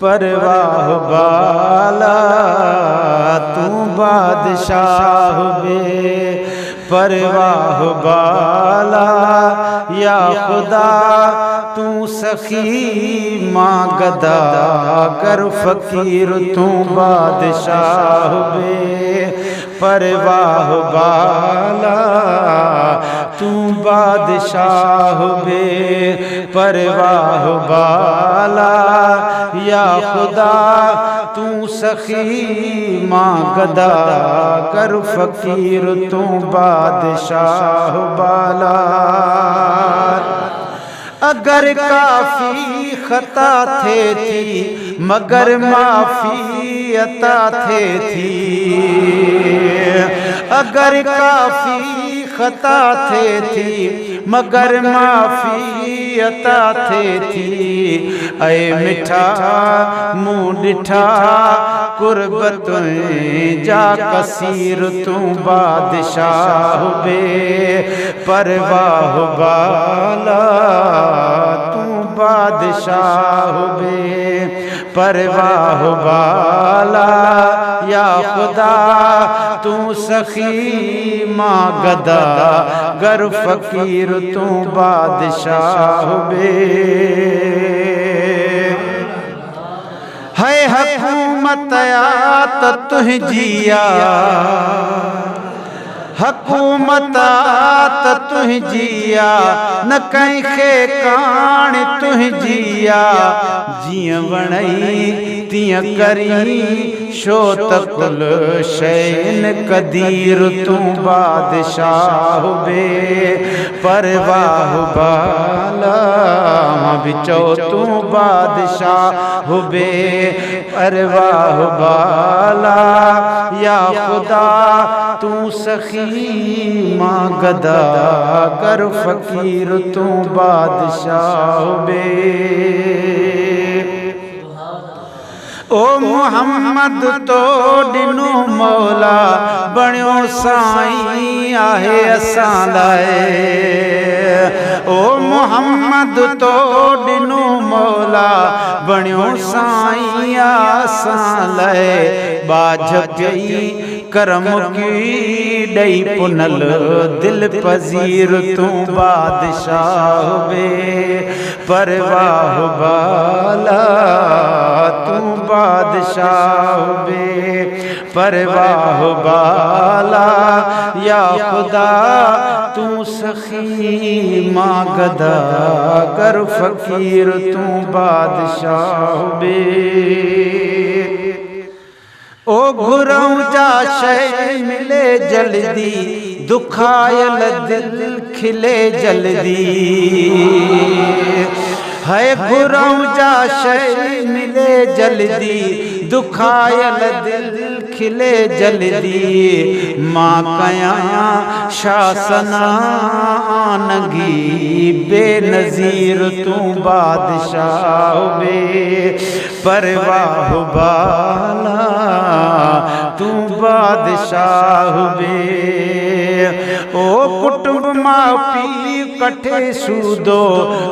परवाह बाला तू बादशाह बे परवाह बाला या खुदा तू सखी माँ गदा कर फकीर तू बादशाह बे परवाह बाला तू बादशाह बे परवाह बाला या खुदा तू सखी माँ गदा कर फकीर तू बादशाह बाला। अगर काफी खता थे थी मगर माफी अता थे थी अगर काफी खता थे थी मगर माफी अता थे थी ऐ मिठा मुँह डिठा कुर्बत जा कसीर तू बादशाह बे परवाह बाला तू बादशाह बे परवाह बाला या खुदा तू सखी माँ गदा गर फकीर तू बादशाह बे। है हुकूमत आत तुह जिया हुकूमत आत तुह जिया न कंखे कान तुह जिया जिया वणई तिया करी शो तकुल शैन कदीर तू बादशाह बे परवाह बाला बिचो तू बादशाह बे परवाह बाला या खुदा तू सखी माँ गदा कर फकीर तू बादशाह बे। ओ मुहम्मद तो डिनो मौला बणियो साईं आहे असां लाए ओ मुहम्मद तो डिनो मौला बणियो साईं असां लाए बाझ पई करम की डई पुनल दिल पजीर तू बादशाह बे परवाह बाला तू बादशाह बे परवाह बाला या खुदा तू सखी माँ गदा कर फकीर तू बादशाह बे। ओ घुरऊं जा शय मिले जल्दी दुखायल दिल खिले जल्दी है घुरऊं जा शय मिले जल्दी दुखायल दिल खिले जल्दी माँ कया शासना आनगी बेनज़ीर तू बादशाह बे परवाह बाला तू बादशाह बे। ओ कुटुंब माँ पी कठे सूदो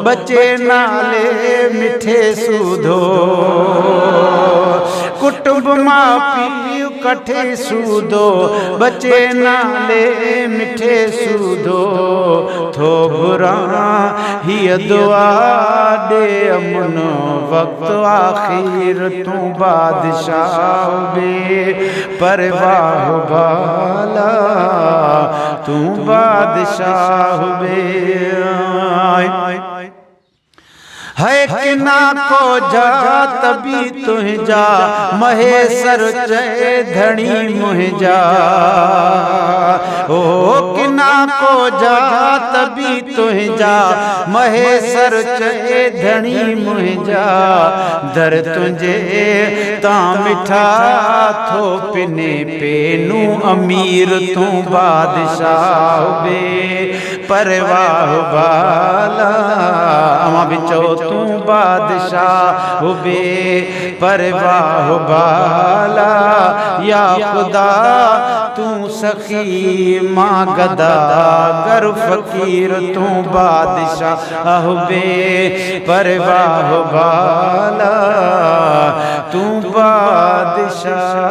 बचे नाले मिठे सूदो कुटुंब माँ पी कठे सूदो बचे नाले मिठे सूदो थो बुरा ही दुआ दे अमन वक्त आखिर तू बादशाह बे परवाह बाला तू बादशाह बे। है किना को जा तभी तुह जा महेसर जय धनी मुह जा ओ किना को जा तभी तुह जा महेसर जय धनी मुह जा दर तुझे ता मिठा थो पिने पेनू अमीर तू बादशाह बे परवाह बाला अमा बिचो तू बादशाह बे परवाह बाला या खुदा तू सखी माँ गदा गर फकीर तू बादशाह बे परवाह बाला बादशाह।